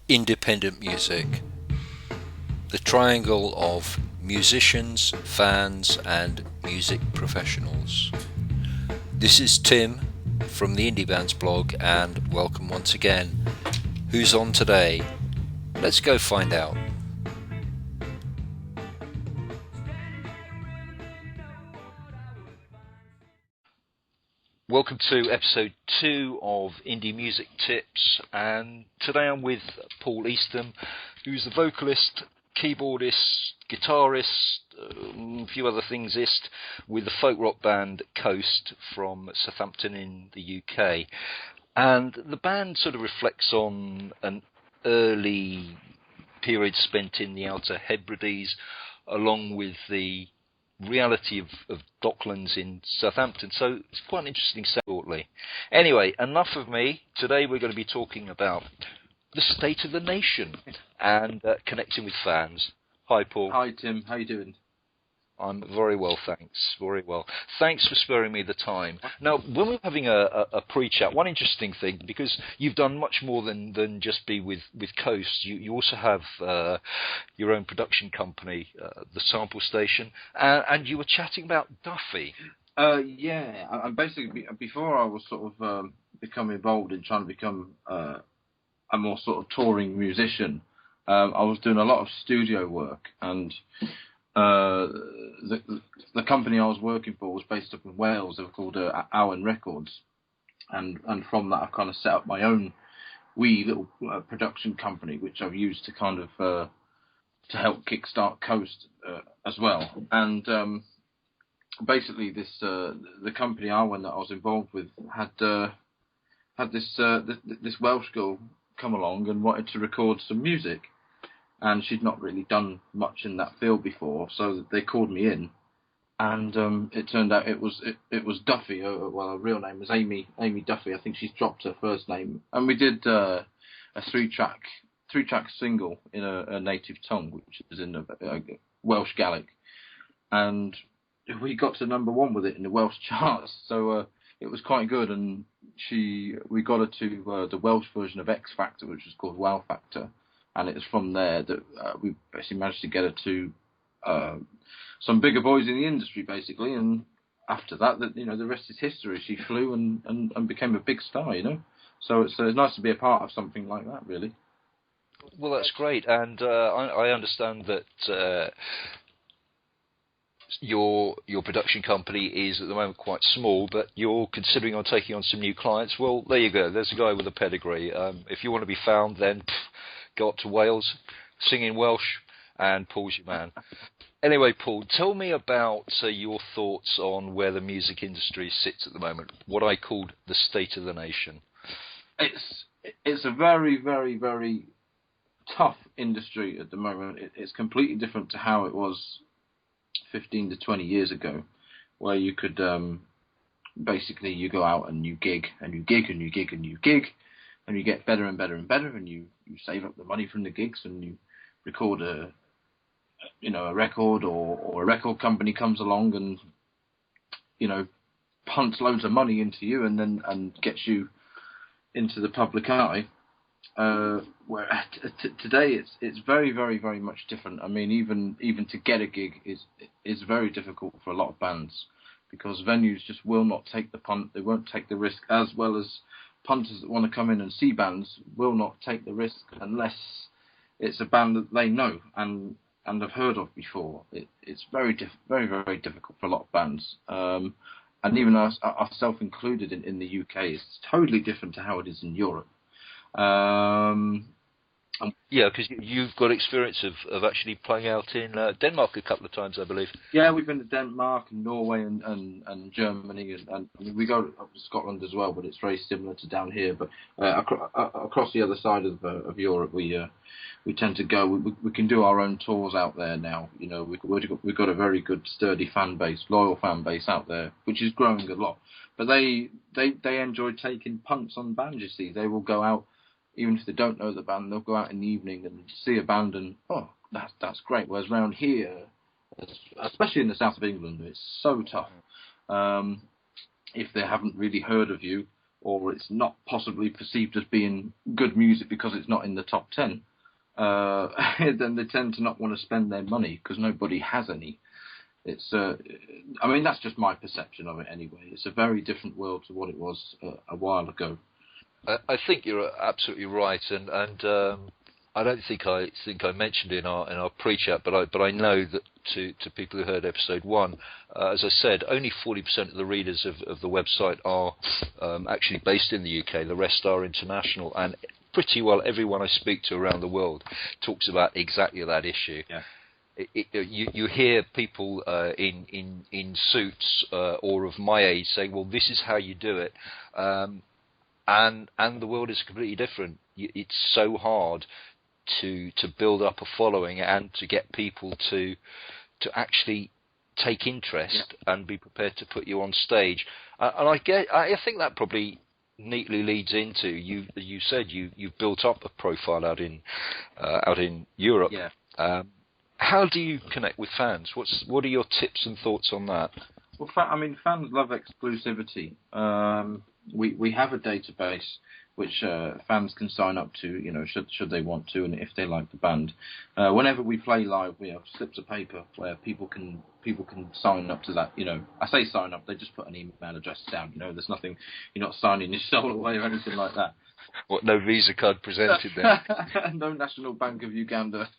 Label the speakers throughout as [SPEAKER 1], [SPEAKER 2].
[SPEAKER 1] Independent music, the triangle of musicians, fans, and music professionals. This is Tim from the Indie Bands blog, and welcome once again. Who's on today? Let's go find out. Welcome to episode 2 of Indie Music Tips, and today I'm with Paul Eastham, who's the vocalist, keyboardist, guitarist, a few other thingsist with the folk rock band Coast from Southampton in the UK. And the band sort of reflects on an early period spent in the Outer Hebrides, along with the reality of Docklands in Southampton, so it's quite an interesting shortly. Anyway, enough of me. Today we're going to be talking about the state of the nation and connecting with fans. Hi, Paul.
[SPEAKER 2] Hi, Tim. How you doing?
[SPEAKER 1] I'm very well, thanks. Very well. Thanks for sparing me the time. Now, when we were having a pre-chat, one interesting thing, because you've done much more than just be with Coast, you also have your own production company, The Sample Station, and you were chatting about Duffy.
[SPEAKER 2] Yeah. I basically, before I was sort of become involved in trying to become a more sort of touring musician, I was doing a lot of studio work, and the company I was working for was based up in Wales. They were called Owen Records, and from that I've kind of set up my own wee little production company, which I've used to kind of to help kickstart Coast as well. And basically, the company Owen that I was involved with had this Welsh girl come along and wanted to record some music. And she'd not really done much in that field before, so they called me in, and it turned out it was Duffy. Well, her real name was Amy Duffy. I think she's dropped her first name, and we did a three-track single in a native tongue, which is in a Welsh Gaelic, and we got to number 1 with it in the Welsh charts. So it was quite good, and we got her to the Welsh version of X Factor, which was called Wow Factor. And it was from there that we basically managed to get her to some bigger boys in the industry, basically. And after that, the rest is history. She flew and became a big star, So it's nice to be a part of something like that, really.
[SPEAKER 1] Well, that's great. And I understand that your production company is at the moment quite small, but you're considering on taking on some new clients. Well, there you go. There's a guy with a pedigree. If you want to be found, then go up to Wales, sing in Welsh, and Paul's your man. Anyway, Paul, tell me about your thoughts on where the music industry sits at the moment, what I called the state of the nation.
[SPEAKER 2] It's a very, very, very tough industry at the moment. It's completely different to how it was 15 to 20 years ago, where you could basically you go out and you gig and you gig and you gig and you gig, and you get better and better and better, and you save up the money from the gigs, and you record a record, or a record company comes along and punts loads of money into you and gets you into the public eye. Where today it's very, very, very much different. I mean, even to get a gig is very difficult for a lot of bands, because venues just will not take the punt. They won't take the risk, as well as punters that want to come in and see bands will not take the risk unless it's a band that they know and have heard of before. It's very, very, very difficult for a lot of bands. And even ourselves included in the UK, it's totally different to how it is in Europe.
[SPEAKER 1] Yeah, because you've got experience of actually playing out in Denmark a couple of times, I believe.
[SPEAKER 2] Yeah, we've been to Denmark and Norway and Germany, and we go up to Scotland as well, but it's very similar to down here. But across the other side of Europe, we tend to go. We can do our own tours out there now. We've got a very good, sturdy fan base, loyal fan base out there, which is growing a lot. But they enjoy taking punts on bands. You see, they will go out. Even if they don't know the band, they'll go out in the evening and see a band and, that's great. Whereas around here, especially in the south of England, it's so tough. If they haven't really heard of you, or it's not possibly perceived as being good music because it's not in the top 10, then they tend to not want to spend their money because nobody has any. It's, I mean, that's just my perception of it anyway. It's a very different world to what it was a while ago.
[SPEAKER 1] I think you're absolutely right, and I don't think I mentioned it in our pre-chat, but I know that to people who heard episode 1, as I said, only 40% of the readers of the website are actually based in the UK. The rest are international, and pretty well everyone I speak to around the world talks about exactly that issue.
[SPEAKER 2] Yeah.
[SPEAKER 1] You hear people in suits or of my age saying, "Well, this is how you do it," and the world is completely different. It's so hard to build up a following and to get people to actually take interest and be prepared to put you on stage. And I think that probably neatly leads into you said you've built up a profile out in Europe.
[SPEAKER 2] Yeah.
[SPEAKER 1] How do you connect with fans? What are your tips and thoughts on that?
[SPEAKER 2] Well, fans love exclusivity. We have a database which fans can sign up to, should they want to, and if they like the band. Whenever we play live, we have slips of paper where people can sign up to that. I say sign up; they just put an email address down. There's nothing. You're not signing your soul away or anything like that.
[SPEAKER 1] What? No Visa card presented then?
[SPEAKER 2] No National Bank of Uganda.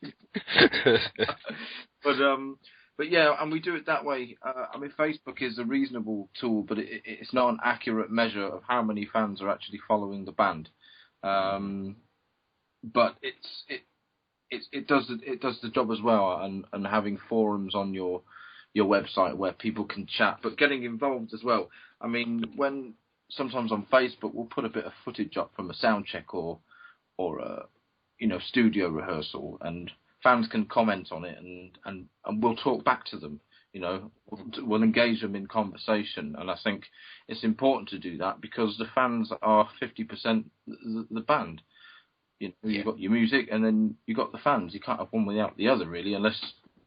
[SPEAKER 2] But yeah, and we do it that way. I mean, Facebook is a reasonable tool, but it's not an accurate measure of how many fans are actually following the band. But it does the job as well, and having forums on your website where people can chat, but getting involved as well. I mean, when sometimes on Facebook we'll put a bit of footage up from a sound check or a studio rehearsal, and fans can comment on it, and we'll talk back to them. We'll engage them in conversation, and I think it's important to do that because the fans are 50% the band. You've got your music, and then you've got the fans. You can't have one without the other, really, unless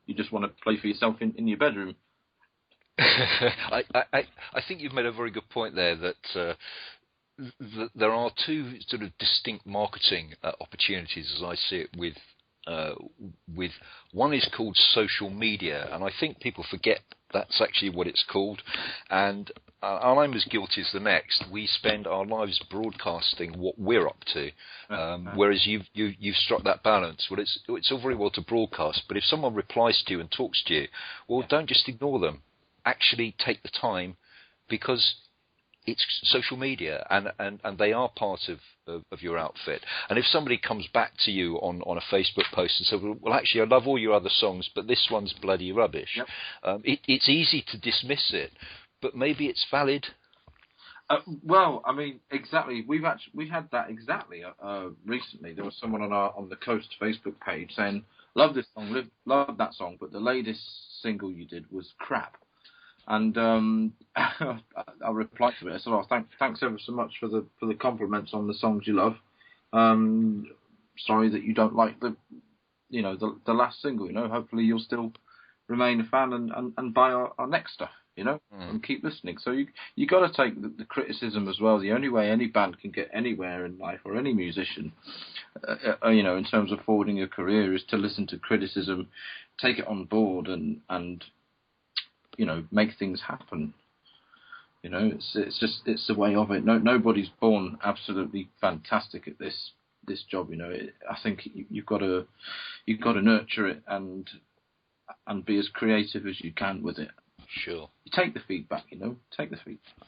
[SPEAKER 2] you just want to play for yourself in your bedroom.
[SPEAKER 1] I think you've made a very good point there that there are two sort of distinct marketing opportunities as I see it with one is called social media, and I think people forget that's actually what it's called, and I'm as guilty as the next. We spend our lives broadcasting what we're up to, whereas you've struck that balance. Well, it's all very well to broadcast, but if someone replies to you and talks to you, well, don't just ignore them. Actually take the time, because it's social media, and they are part of your outfit. And if somebody comes back to you on a Facebook post and says, well, actually, I love all your other songs, but this one's bloody rubbish, it's easy to dismiss it, but maybe it's valid.
[SPEAKER 2] Well, I mean, exactly. We had that exactly recently. There was someone on the Coast Facebook page saying, love this song, love that song, but the latest single you did was crap. And I replied to it. I said, "Oh, thanks ever so much for the compliments on the songs you love. Sorry that you don't like the last single. Hopefully you'll still remain a fan and buy our next stuff. And keep listening." So you got to take the criticism as well. The only way any band can get anywhere in life, or any musician, in terms of forwarding a career, is to listen to criticism, take it on board, and make things happen. It's the way of it. Nobody's born absolutely fantastic at this job. I think you've got to nurture it and be as creative as you can with it.
[SPEAKER 1] Sure.
[SPEAKER 2] You take the feedback. Take the feedback.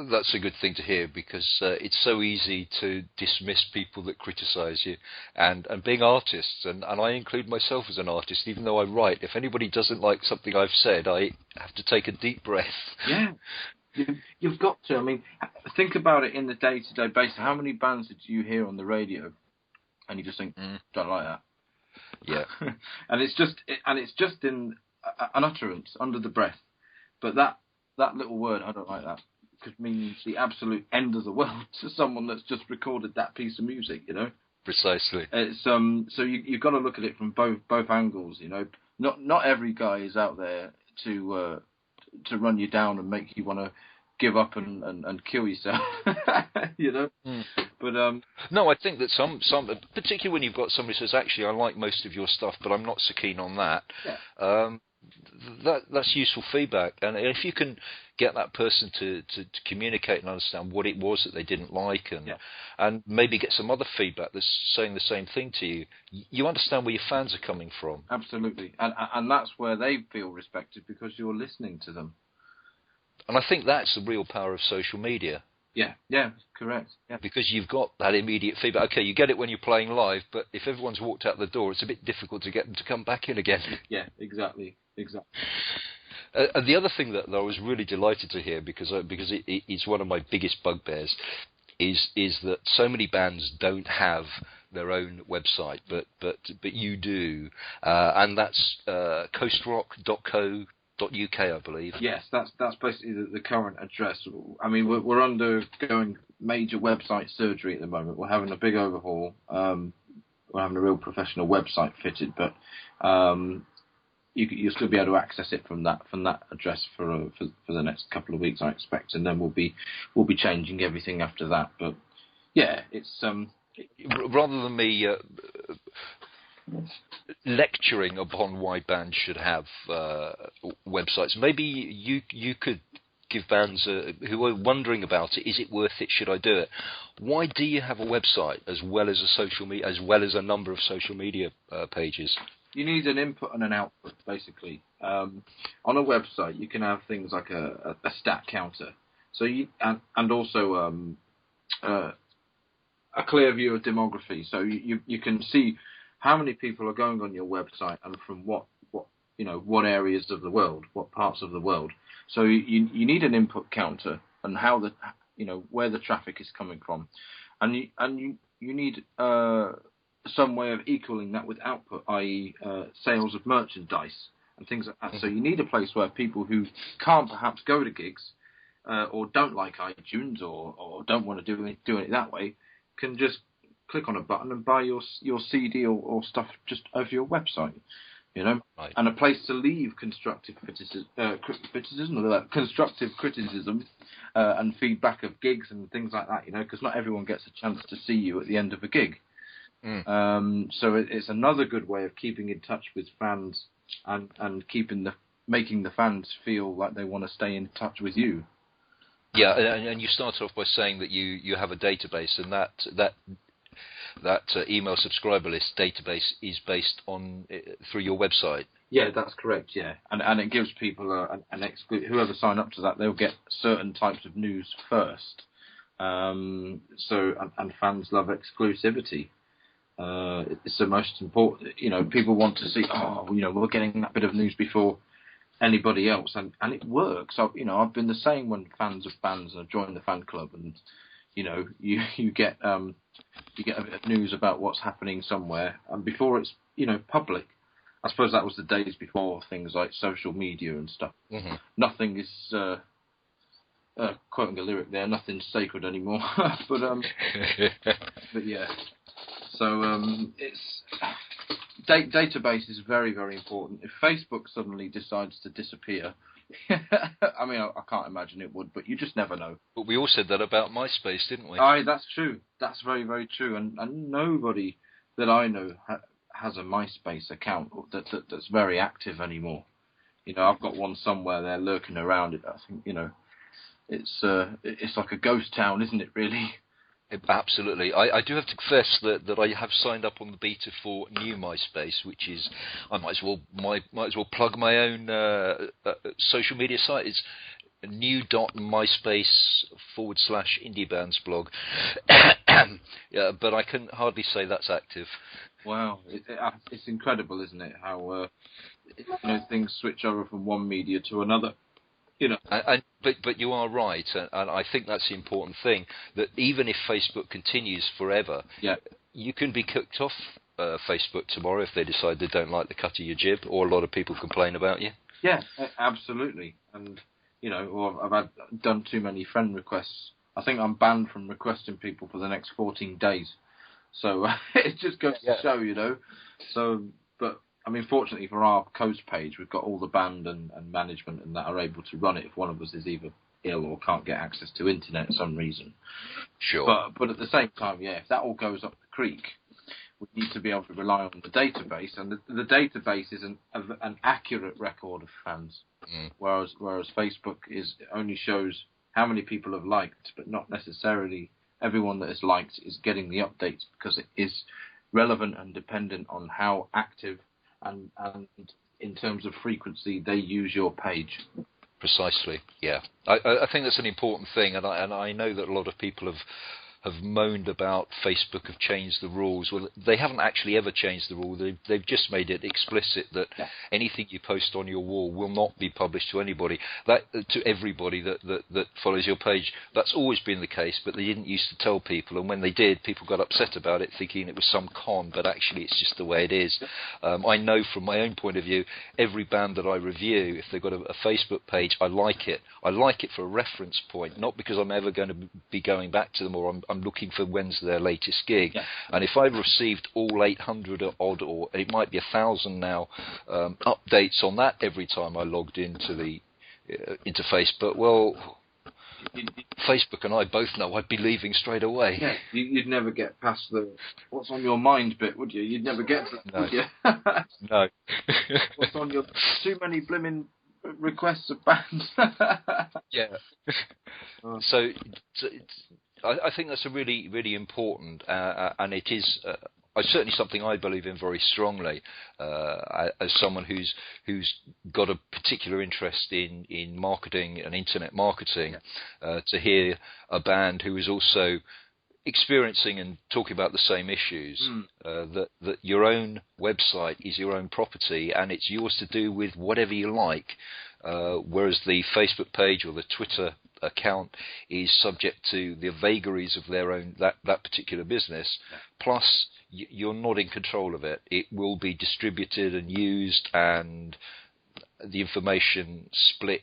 [SPEAKER 1] That's a good thing to hear, because it's so easy to dismiss people that criticise you, and being artists, and I include myself as an artist, even though I write. If anybody doesn't like something I've said, I have to take a deep breath.
[SPEAKER 2] Yeah, you've got to. I mean, think about it in the day-to-day basis. How many bands did you hear on the radio, and you just think, don't like that?
[SPEAKER 1] Yeah.
[SPEAKER 2] and it's just in an utterance under the breath, but that little word, I don't like that, could mean the absolute end of the world to someone that's just recorded that piece of music.
[SPEAKER 1] Precisely.
[SPEAKER 2] It's so you've got to look at it from both angles. Not every guy is out there to run you down and make you want to give up and kill yourself, you know.
[SPEAKER 1] Mm.
[SPEAKER 2] But
[SPEAKER 1] no, I think that some particularly when you've got somebody who says, actually, I like most of your stuff, but I'm not so keen on that.
[SPEAKER 2] yeah.
[SPEAKER 1] That's useful feedback, and if you can get that person to communicate and understand what it was that they didn't like, and maybe get some other feedback that's saying the same thing to you, you understand where your fans are coming from.
[SPEAKER 2] Absolutely, and that's where they feel respected because you're listening to them.
[SPEAKER 1] And I think that's the real power of social media.
[SPEAKER 2] Yeah, correct. Yeah.
[SPEAKER 1] Because you've got that immediate feedback. Okay, you get it when you're playing live, but if everyone's walked out the door, it's a bit difficult to get them to come back in again.
[SPEAKER 2] Yeah, exactly.
[SPEAKER 1] And the other thing that I was really delighted to hear, because it's one of my biggest bugbears, is that so many bands don't have their own website, but you do, and that's coastrock.co.uk, I believe.
[SPEAKER 2] Yes, that's basically the current address. I mean, we're undergoing major website surgery at the moment. We're having a big overhaul. We're having a real professional website fitted, but you'll still be able to access it from that address for the next couple of weeks, I expect, and then we'll be changing everything after that. But yeah, it's
[SPEAKER 1] rather than me lecturing upon why bands should have websites, maybe you could give bands who are wondering about it, is it worth it, should I do it? Why do you have a website as well as a number of social media pages?
[SPEAKER 2] You need an input and an output, basically. On a website, you can have things like a stat counter, so and also a clear view of demography, so you can see how many people are going on your website and from what areas of the world, what parts of the world. So you need an input counter and how where the traffic is coming from, and you need some way of equaling that with output, i.e. Sales of merchandise and things like that. Mm-hmm. So you need a place where people who can't perhaps go to gigs or don't like iTunes or don't want to do it that way can just click on a button and buy your CD or stuff just over your website, right. And a place to leave constructive criticism and feedback of gigs and things like that, because not everyone gets a chance to see you at the end of a gig. So it's another good way of keeping in touch with fans and making the fans feel like they want to stay in touch with you.
[SPEAKER 1] Yeah, and you start off by saying that you have a database, and that email subscriber list database is based on through your website.
[SPEAKER 2] Yeah, that's correct. Yeah, and it gives people whoever sign up to that, they'll get certain types of news first. And fans love exclusivity. It's the most important. People want to see. We're getting that bit of news before anybody else, and it works. I've been the same when fans of bands have joined the fan club, and you get a bit of news about what's happening somewhere, and before it's public. I suppose that was the days before things like social media and stuff. Mm-hmm. Nothing is quoting a lyric there. Nothing's sacred anymore. but yeah. So it's database is very, very important. If Facebook suddenly decides to disappear, I mean, I can't imagine it would, but you just never know.
[SPEAKER 1] But we all said that about MySpace, didn't we?
[SPEAKER 2] That's true. That's very, very true. And nobody that I know has a MySpace account that's very active anymore. I've got one somewhere there lurking around. I think it's like a ghost town, isn't it? Really.
[SPEAKER 1] Absolutely. I do have to confess that I have signed up on the beta for new MySpace, which is I might as well plug my own social media site. It's new.myspace/indiebands blog. Yeah, but I can hardly say that's active.
[SPEAKER 2] Wow, it's incredible, isn't it? How things switch over from one media to another.
[SPEAKER 1] But you are right, and I think that's the important thing, that even if Facebook continues forever, you can be kicked off Facebook tomorrow if they decide they don't like the cut of your jib, or a lot of people complain about you.
[SPEAKER 2] Yeah, absolutely. And, I've done too many friend requests. I think I'm banned from requesting people for the next 14 days. So it just goes to show, So, but I mean, fortunately for our coast page, we've got all the band and management and that are able to run it if one of us is either ill or can't get access to internet for some reason.
[SPEAKER 1] Sure.
[SPEAKER 2] But at the same time, yeah, if that all goes up the creek, we need to be able to rely on the database, and the database is an accurate record of fans, whereas Facebook only shows how many people have liked, but not necessarily everyone that has liked is getting the updates, because it is relevant and dependent on how active and in terms of frequency they use your page.
[SPEAKER 1] Precisely, yeah. I think that's an important thing, and I know that a lot of people have moaned about Facebook have changed the rules. Well, they haven't actually ever changed the rule. They've just made it explicit that anything you post on your wall will not be published to anybody, to everybody that follows your page. That's always been the case, but they didn't used to tell people, and when they did, people got upset about it, thinking it was some con, but actually it's just the way it is. I know from my own point of view, every band that I review, if they've got a Facebook page, I like it. I like it for a reference point, not because I'm ever going to be going back to them, or I'm looking for when's their latest gig. Yeah. And if I've received all 800 odd, or it might be 1,000 now, updates on that every time I logged into Facebook, well, Facebook and I both know I'd be leaving straight away.
[SPEAKER 2] Yeah, you'd never get past the what's on your mind bit, would you? You'd never get to that, would you?
[SPEAKER 1] No.
[SPEAKER 2] What's on your too many blimmin' requests of bands.
[SPEAKER 1] Yeah. So I think that's a really, really important, and it is certainly something I believe in very strongly, as someone who's got a particular interest in marketing and internet marketing. To hear a band who is also experiencing and talking about the same issues, that your own website is your own property and it's yours to do with whatever you like, whereas the Facebook page or the Twitter account is subject to the vagaries of their own that particular business. Plus, you're not in control of it. It will be distributed and used, and the information split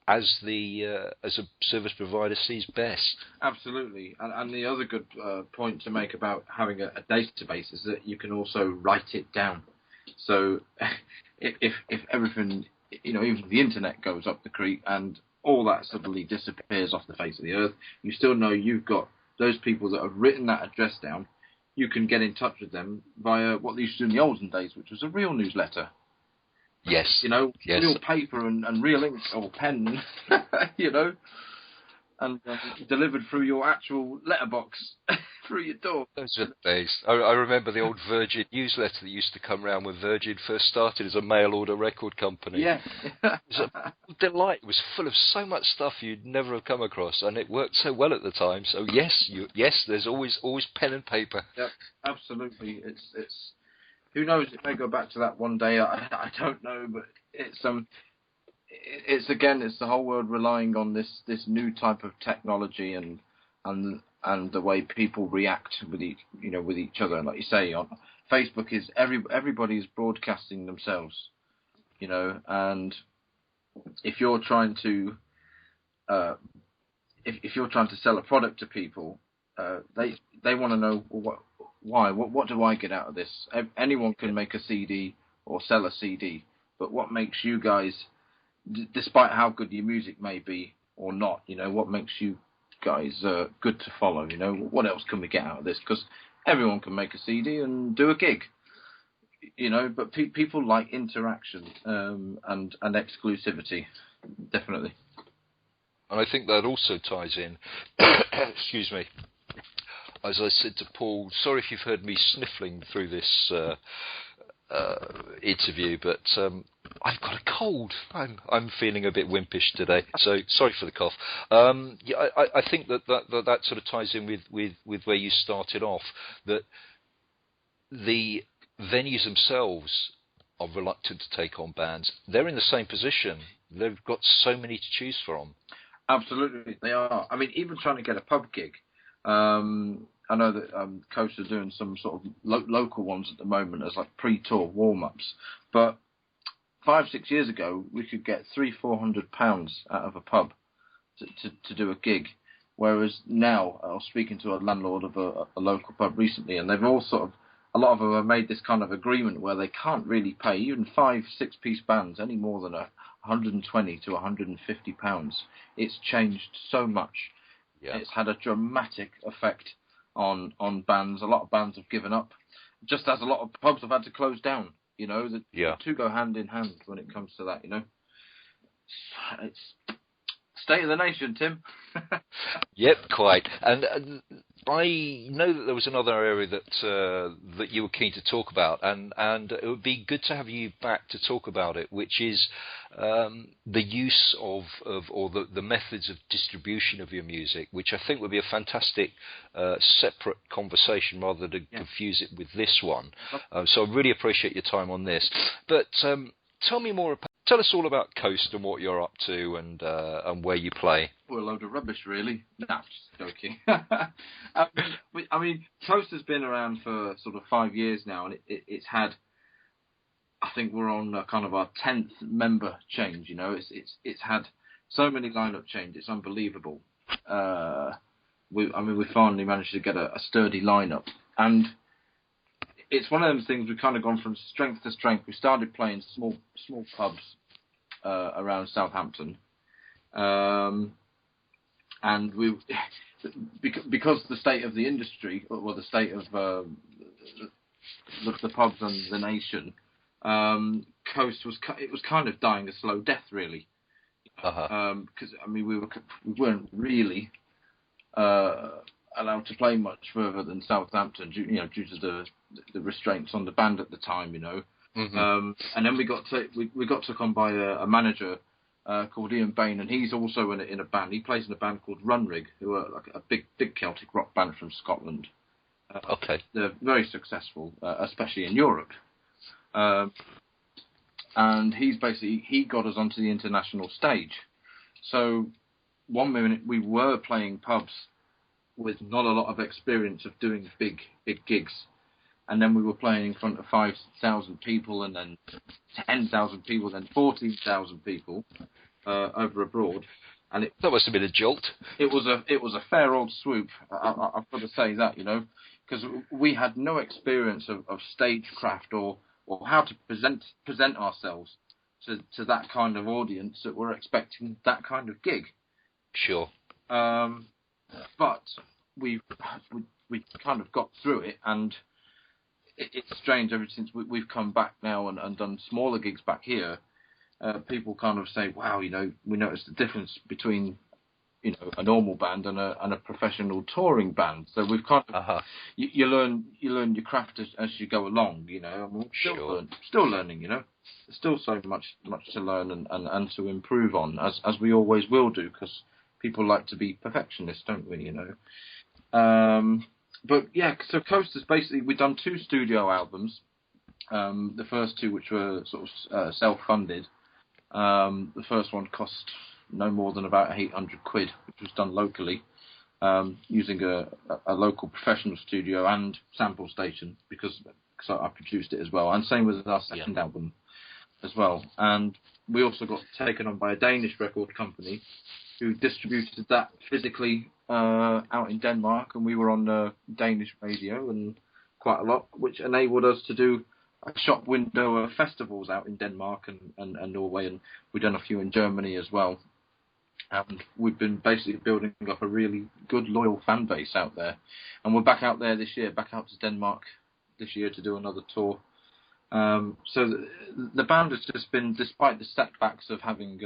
[SPEAKER 1] as a service provider sees best. Absolutely, and the other good point to make about having a database is that you can also write it down. So if everything, even the internet goes up the creek and all that suddenly disappears off the face of the earth, you still know you've got those people that have written that address down. You can get in touch with them via what they used to do in the olden days, which was a real newsletter. Yes. Yes.
[SPEAKER 2] Real paper and real ink or pen, and delivered through your actual letterbox, through your door.
[SPEAKER 1] Those are the days. I remember the old Virgin newsletter that used to come round when Virgin first started as a mail order record company.
[SPEAKER 2] Yeah.
[SPEAKER 1] It was a delight. It was full of so much stuff you'd never have come across, and it worked so well at the time. So yes, there's always pen and paper.
[SPEAKER 2] Yep, absolutely. It's who knows? It may go back to that one day. I don't know, but it's the whole world relying on this new type of technology and the way people react with each other. And like you say, on Facebook is everybody is broadcasting themselves, and if you're trying to if you're trying to sell a product to people, they want to know why. What do I get out of this? Anyone can make a CD or sell a CD, but what makes you guys, despite how good your music may be or not, what makes you guys good to follow? What else can we get out of this? Because everyone can make a CD and do a gig, but people like interaction and exclusivity, definitely.
[SPEAKER 1] And I think that also ties in, excuse me, as I said to Paul, sorry if you've heard me sniffling through this interview, but I've got a cold. I'm feeling a bit wimpish today, so sorry for the cough. I think that sort of ties in with where you started off, that the venues themselves are reluctant to take on bands. They're in the same position. They've got so many to choose from.
[SPEAKER 2] Absolutely, they are. I mean, even trying to get a pub gig. I know that Coast are doing some sort of local ones at the moment as like pre-tour warm-ups. But 5-6 years ago, we could get £300-400 out of a pub to do a gig. Whereas now, I was speaking to a landlord of a local pub recently, and they've all a lot of them have made this kind of agreement where they can't really pay even 5-6 piece bands any more than 120 to 150 pounds. It's changed so much.
[SPEAKER 1] Yeah.
[SPEAKER 2] It's had a dramatic effect on bands. A lot of bands have given up, just as a lot of pubs have had to close down. You know, the two go hand in hand when it comes to that. You know, it's state of the nation, Tim.
[SPEAKER 1] Yep, quite. And I know that there was another area that you were keen to talk about, and it would be good to have you back to talk about it, which is the use of or the methods of distribution of your music, which I think would be a fantastic separate conversation rather than confuse it with this one. So I really appreciate your time on this. But tell us all about Coast and what you're up to and where you play.
[SPEAKER 2] We're a load of rubbish, really. No, I'm just joking. I mean, Coast has been around for sort of 5 years now, and it's had, I think we're on kind of our 10th member change. You know, it's had so many lineup changes. It's unbelievable. We finally managed to get a sturdy lineup, and it's one of those things. We've kind of gone from strength to strength. We started playing small pubs around Southampton, and because the state of the industry, or the state of the pubs and the nation, Coast was kind of dying a slow death, really. Because we weren't really allowed to play much further than Southampton, due to the restraints on the band at the time, you know. Mm-hmm. And then we got took on by a manager called Ian Bain, and he's also in a band. He plays in a band called Runrig, who are like a big Celtic rock band from Scotland.
[SPEAKER 1] Okay.
[SPEAKER 2] They're very successful, especially in Europe. And he got us onto the international stage. So one minute we were playing pubs with not a lot of experience of doing big gigs, and then we were playing in front of 5,000 people, and then 10,000 people, then 14,000 people over abroad. And
[SPEAKER 1] that must have been a jolt.
[SPEAKER 2] It was a fair old swoop. I've got to say that, you know, because we had no experience of stagecraft or how to present ourselves to that kind of audience that were expecting that kind of gig.
[SPEAKER 1] Sure.
[SPEAKER 2] But we kind of got through it, and it's strange. Ever since we've come back now and done smaller gigs back here, people kind of say, "Wow, you know, we noticed the difference between, you know, a normal band and a professional touring band." So we've kind of you learn your craft as you go along. You know, and we're still learning. You know, there's still so much to learn and to improve on, as we always will do, because people like to be perfectionists, don't we? You know. But yeah, so Coast is basically, we've done 2 studio albums. The first 2, which were sort of self-funded. The first one cost no more than about 800 quid, which was done locally, using a local professional studio and sample station, because I produced it as well. And same with our second album as well. And we also got taken on by a Danish record company who distributed that physically out in Denmark, and we were on Danish radio and quite a lot, which enabled us to do a shop window of festivals out in Denmark and Norway, and we've done a few in Germany as well. And we've been basically building up a really good, loyal fan base out there. And we're back out there this year, back out to Denmark this year to do another tour. So the band has just been, despite the setbacks of having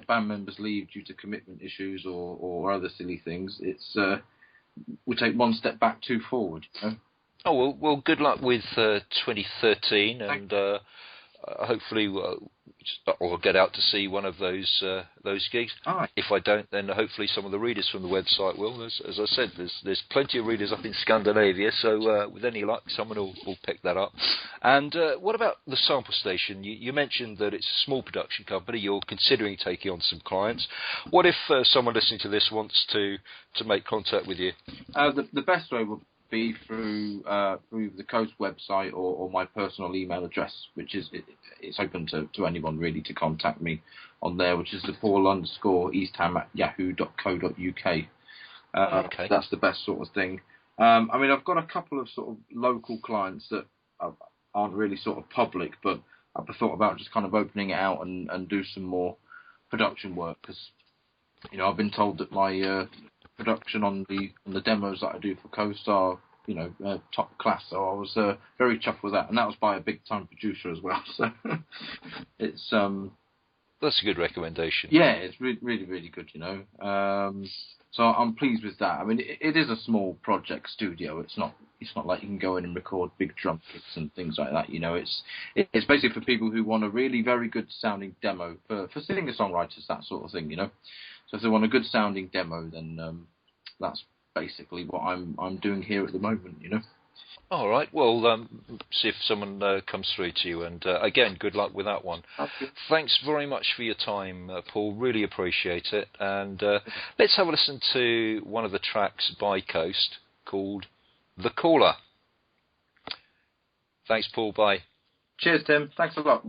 [SPEAKER 2] band members leave due to commitment issues or other silly things, it's we take one step back, 2 forward. You know?
[SPEAKER 1] Oh well, good luck with 2013, and hopefully I'll get out to see one of those gigs.
[SPEAKER 2] Right.
[SPEAKER 1] If I don't, then hopefully some of the readers from the website will. As I said, there's plenty of readers up in Scandinavia, so with any luck, someone will pick that up. And what about the sample station? You mentioned that it's a small production company. You're considering taking on some clients. What if someone listening to this wants to make contact with you?
[SPEAKER 2] The best way would be through the Coast website or my personal email address, which is it's open to anyone really to contact me on there, which is the Paul_Eastham@yahoo.co.uk.
[SPEAKER 1] Okay.
[SPEAKER 2] That's the best sort of thing. I mean, I've got a couple of sort of local clients that aren't really sort of public, but I thought about just kind of opening it out and do some more production work, because I've been told that my production on the demos that I do for Coast are top class. So I was very chuffed with that, and that was by a big time producer as well. So it's
[SPEAKER 1] that's a good recommendation.
[SPEAKER 2] Yeah, it's really really good. So I'm pleased with that. I mean, it is a small project studio. It's not like you can go in and record big drum kits and things like that. It's basically for people who want a really very good sounding demo for singer-songwriters, that sort of thing. So if they want a good sounding demo, then that's basically what I'm doing here at the moment.
[SPEAKER 1] All right. Well, see if someone comes through to you. And again, good luck with that one.
[SPEAKER 2] Okay.
[SPEAKER 1] Thanks very much for your time, Paul. Really appreciate it. And let's have a listen to one of the tracks by Coast called The Caller. Thanks, Paul. Bye.
[SPEAKER 2] Cheers, Tim. Thanks a lot.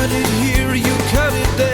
[SPEAKER 3] cut it here, you cut it there.